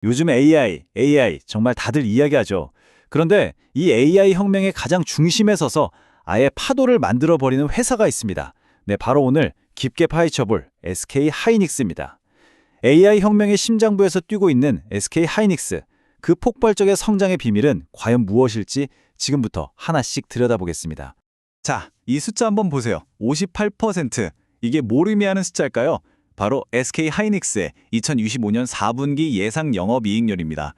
요즘 AI 정말 다들 이야기하죠. 그런데 이 AI 혁명의 가장 중심에 서서 아예 파도를 만들어버리는 회사가 있습니다. 네, 바로 오늘 깊게 파헤쳐볼 SK 하이닉스입니다. AI 혁명의 심장부에서 뛰고 있는 SK 하이닉스. 그 폭발적인 성장의 비밀은 과연 무엇일지 지금부터 하나씩 들여다보겠습니다. 자, 이 숫자 한번 보세요. 58%. 이게 뭘 의미하는 숫자일까요? 바로 SK 하이닉스의 2025년 4분기 예상 영업이익률입니다.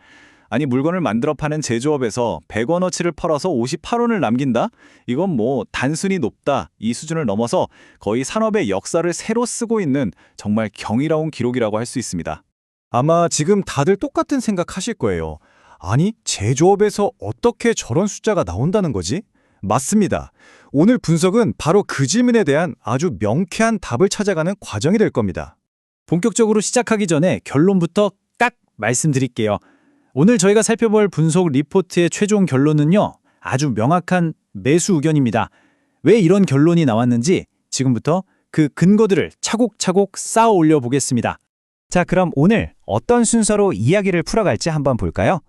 아니, 물건을 만들어 파는 제조업에서 100원어치를 팔아서 58원을 남긴다? 이건 뭐 단순히 높다 이 수준을 넘어서 거의 산업의 역사를 새로 쓰고 있는 정말 경이로운 기록이라고 할 수 있습니다. 아마 지금 다들 똑같은 생각하실 거예요. 아니, 제조업에서 어떻게 저런 숫자가 나온다는 거지? 맞습니다. 오늘 분석은 바로 그 질문에 대한 아주 명쾌한 답을 찾아가는 과정이 될 겁니다. 본격적으로 시작하기 전에 결론부터 딱 말씀드릴게요. 오늘 저희가 살펴볼 분석 리포트의 최종 결론은요, 아주 명확한 매수 의견입니다. 왜 이런 결론이 나왔는지 지금부터 그 근거들을 차곡차곡 쌓아 올려 보겠습니다. 자, 그럼 오늘 어떤 순서로 이야기를 풀어갈지 한번 볼까요?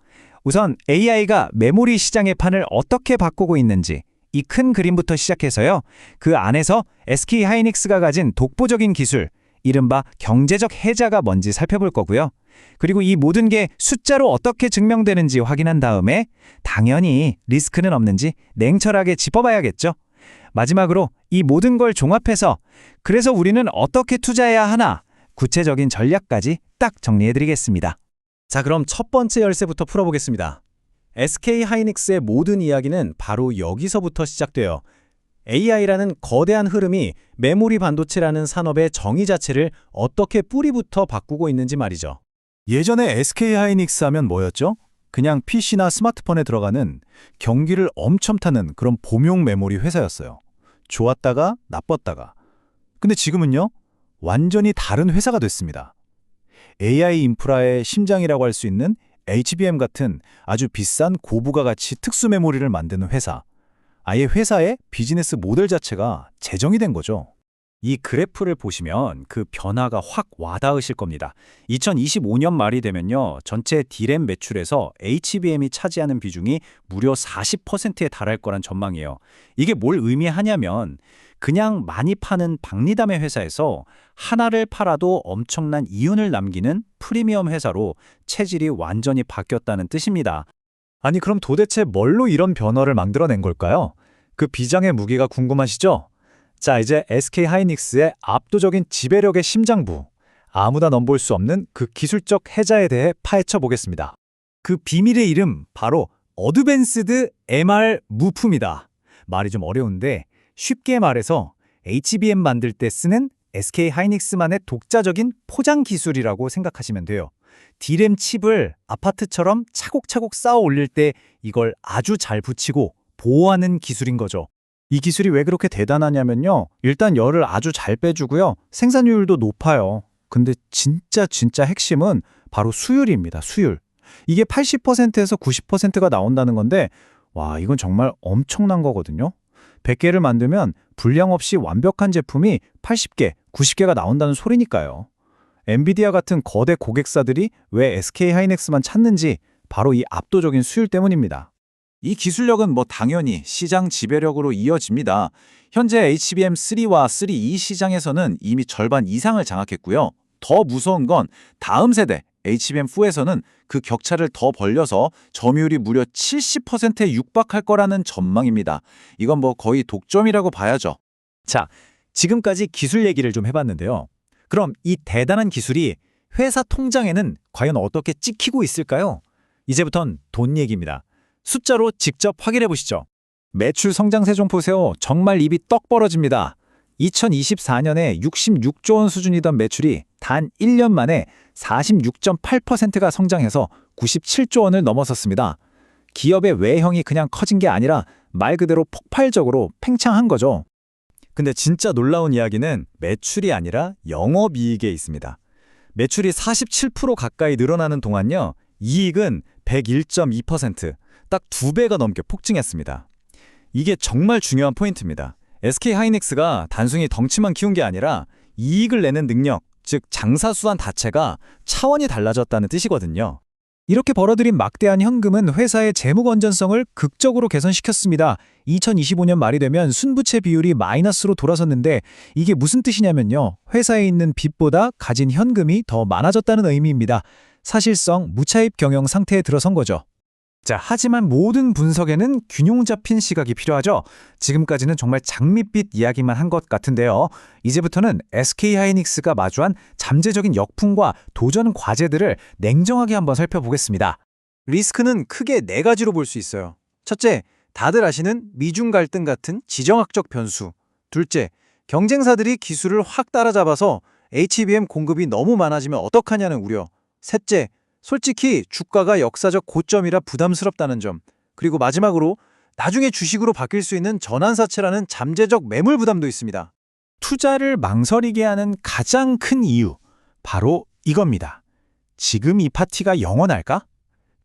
우선 AI가 메모리 시장의 판을 어떻게 바꾸고 있는지 이 큰 그림부터 시작해서요. 그 안에서 SK 하이닉스가 가진 독보적인 기술, 이른바 경제적 해자가 뭔지 살펴볼 거고요. 그리고 이 모든 게 숫자로 어떻게 증명되는지 확인한 다음에 당연히 리스크는 없는지 냉철하게 짚어봐야겠죠. 마지막으로 이 모든 걸 종합해서 그래서 우리는 어떻게 투자해야 하나 구체적인 전략까지 딱 정리해드리겠습니다. 자, 그럼 첫 번째 열쇠부터 풀어보겠습니다. SK 하이닉스의 모든 이야기는 바로 여기서부터 시작돼요. AI라는 거대한 흐름이 메모리 반도체라는 산업의 정의 자체를 어떻게 뿌리부터 바꾸고 있는지 말이죠. 예전에 SK 하이닉스 하면 뭐였죠? 그냥 PC나 스마트폰에 들어가는 경기를 엄청 타는 그런 범용 메모리 회사였어요. 좋았다가 나빴다가. 근데 지금은요? 완전히 다른 회사가 됐습니다. AI 인프라의 심장이라고 할 수 있는 HBM 같은 아주 비싼 고부가 가치 특수 메모리를 만드는 회사. 아예 회사의 비즈니스 모델 자체가 재정이 된 거죠. 이 그래프를 보시면 그 변화가 확 와닿으실 겁니다. 2025년 말이 되면요, 전체 D램 매출에서 HBM이 차지하는 비중이 무려 40%에 달할 거란 전망이에요. 이게 뭘 의미하냐면 그냥 많이 파는 박리담의 회사에서 하나를 팔아도 엄청난 이윤을 남기는 프리미엄 회사로 체질이 완전히 바뀌었다는 뜻입니다. 아니, 그럼 도대체 뭘로 이런 변화를 만들어낸 걸까요? 그 비장의 무기가 궁금하시죠? 자, 이제 SK 하이닉스의 압도적인 지배력의 심장부, 아무나 넘볼 수 없는 그 기술적 해자에 대해 파헤쳐 보겠습니다. 그 비밀의 이름 바로 어드밴스드 MR 무프입니다. 말이 좀 어려운데 쉽게 말해서 HBM 만들 때 쓰는 SK 하이닉스만의 독자적인 포장 기술이라고 생각하시면 돼요. D램 칩을 아파트처럼 차곡차곡 쌓아 올릴 때 이걸 아주 잘 붙이고 보호하는 기술인 거죠. 이 기술이 왜 그렇게 대단하냐면요. 일단 열을 아주 잘 빼주고요. 생산율도 높아요. 근데 진짜 핵심은 바로 수율입니다. 수율. 이게 80%에서 90%가 나온다는 건데 와, 이건 정말 엄청난 거거든요. 100개를 만들면 불량 없이 완벽한 제품이 80개, 90개가 나온다는 소리니까요. 엔비디아 같은 거대 고객사들이 왜 SK 하이닉스만 찾는지 바로 이 압도적인 수율 때문입니다. 이 기술력은 뭐 당연히 시장 지배력으로 이어집니다. 현재 HBM3와 3E 시장에서는 이미 절반 이상을 장악했고요. 더 무서운 건 다음 세대 HBM4에서는 그 격차를 더 벌려서 점유율이 무려 70%에 육박할 거라는 전망입니다. 이건 뭐 거의 독점이라고 봐야죠. 자, 지금까지 기술 얘기를 좀 해봤는데요. 그럼 이 대단한 기술이 회사 통장에는 과연 어떻게 찍히고 있을까요? 이제부턴 돈 얘기입니다. 숫자로 직접 확인해 보시죠. 매출 성장세 좀 보세요. 정말 입이 떡 벌어집니다. 2024년에 66조 원 수준이던 매출이 단 1년 만에 46.8%가 성장해서 97조 원을 넘어섰습니다. 기업의 외형이 그냥 커진 게 아니라 말 그대로 폭발적으로 팽창한 거죠. 근데 진짜 놀라운 이야기는 매출이 아니라 영업이익에 있습니다. 매출이 47% 가까이 늘어나는 동안요, 이익은 101.2%, 딱 2배가 넘게 폭증했습니다. 이게 정말 중요한 포인트입니다. SK 하이닉스가 단순히 덩치만 키운 게 아니라 이익을 내는 능력, 즉 장사 수완 자체가 차원이 달라졌다는 뜻이거든요. 이렇게 벌어들인 막대한 현금은 회사의 재무 건전성을 극적으로 개선시켰습니다. 2025년 말이 되면 순부채 비율이 마이너스로 돌아섰는데 이게 무슨 뜻이냐면요. 회사에 있는 빚보다 가진 현금이 더 많아졌다는 의미입니다. 사실상 무차입 경영 상태에 들어선 거죠. 자, 하지만 모든 분석에는 균형 잡힌 시각이 필요하죠. 지금까지는 정말 장밋빛 이야기만 한 것 같은데요. 이제부터는 SK하이닉스가 마주한 잠재적인 역풍과 도전 과제들을 냉정하게 한번 살펴보겠습니다. 리스크는 크게 네 가지로 볼 수 있어요. 첫째, 다들 아시는 미중 갈등 같은 지정학적 변수. 둘째, 경쟁사들이 기술을 확 따라잡아서 HBM 공급이 너무 많아지면 어떡하냐는 우려. 셋째, 솔직히 주가가 역사적 고점이라 부담스럽다는 점. 그리고 마지막으로 나중에 주식으로 바뀔 수 있는 전환사채라는 잠재적 매물 부담도 있습니다. 투자를 망설이게 하는 가장 큰 이유, 바로 이겁니다. 지금 이 파티가 영원할까?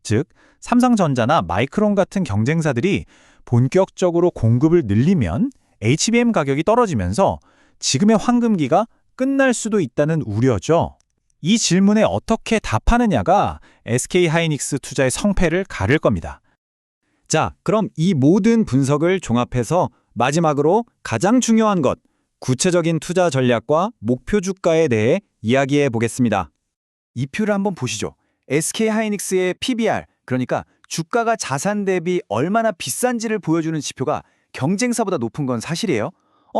즉, 삼성전자나 마이크론 같은 경쟁사들이 본격적으로 공급을 늘리면 HBM 가격이 떨어지면서 지금의 황금기가 끝날 수도 있다는 우려죠. 이 질문에 어떻게 답하느냐가 SK하이닉스 투자의 성패를 가를 겁니다. 자, 그럼 이 모든 분석을 종합해서 마지막으로 가장 중요한 것, 구체적인 투자 전략과 목표 주가에 대해 이야기해 보겠습니다. 이 표를 한번 보시죠. SK하이닉스의 PBR, 그러니까 주가가 자산 대비 얼마나 비싼지를 보여주는 지표가 경쟁사보다 높은 건 사실이에요.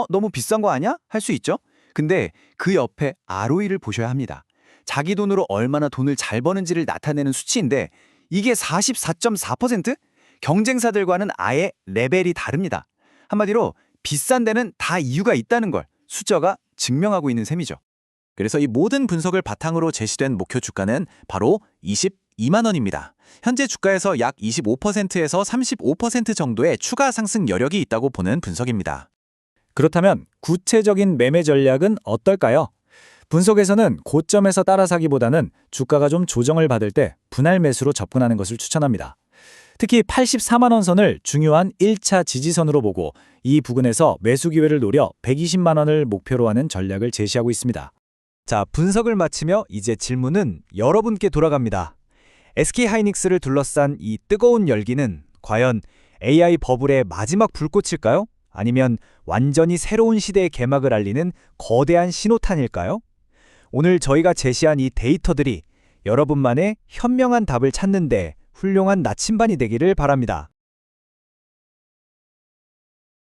너무 비싼 거 아니야? 할 수 있죠. 근데 그 옆에 ROE를 보셔야 합니다. 자기 돈으로 얼마나 돈을 잘 버는지를 나타내는 수치인데 이게 44.4%? 경쟁사들과는 아예 레벨이 다릅니다. 한마디로 비싼 데는 다 이유가 있다는 걸 숫자가 증명하고 있는 셈이죠. 그래서 이 모든 분석을 바탕으로 제시된 목표 주가는 바로 22만 원입니다. 현재 주가에서 약 25%에서 35% 정도의 추가 상승 여력이 있다고 보는 분석입니다. 그렇다면 구체적인 매매 전략은 어떨까요? 분석에서는 고점에서 따라사기보다는 주가가 좀 조정을 받을 때 분할 매수로 접근하는 것을 추천합니다. 특히 84만 원 선을 중요한 1차 지지선으로 보고 이 부근에서 매수 기회를 노려 120만 원을 목표로 하는 전략을 제시하고 있습니다. 자, 분석을 마치며 이제 질문은 여러분께 돌아갑니다. SK하이닉스를 둘러싼 이 뜨거운 열기는 과연 AI 버블의 마지막 불꽃일까요? 아니면 완전히 새로운 시대의 개막을 알리는 거대한 신호탄일까요? 오늘 저희가 제시한 이 데이터들이 여러분만의 현명한 답을 찾는 데 훌륭한 나침반이 되기를 바랍니다.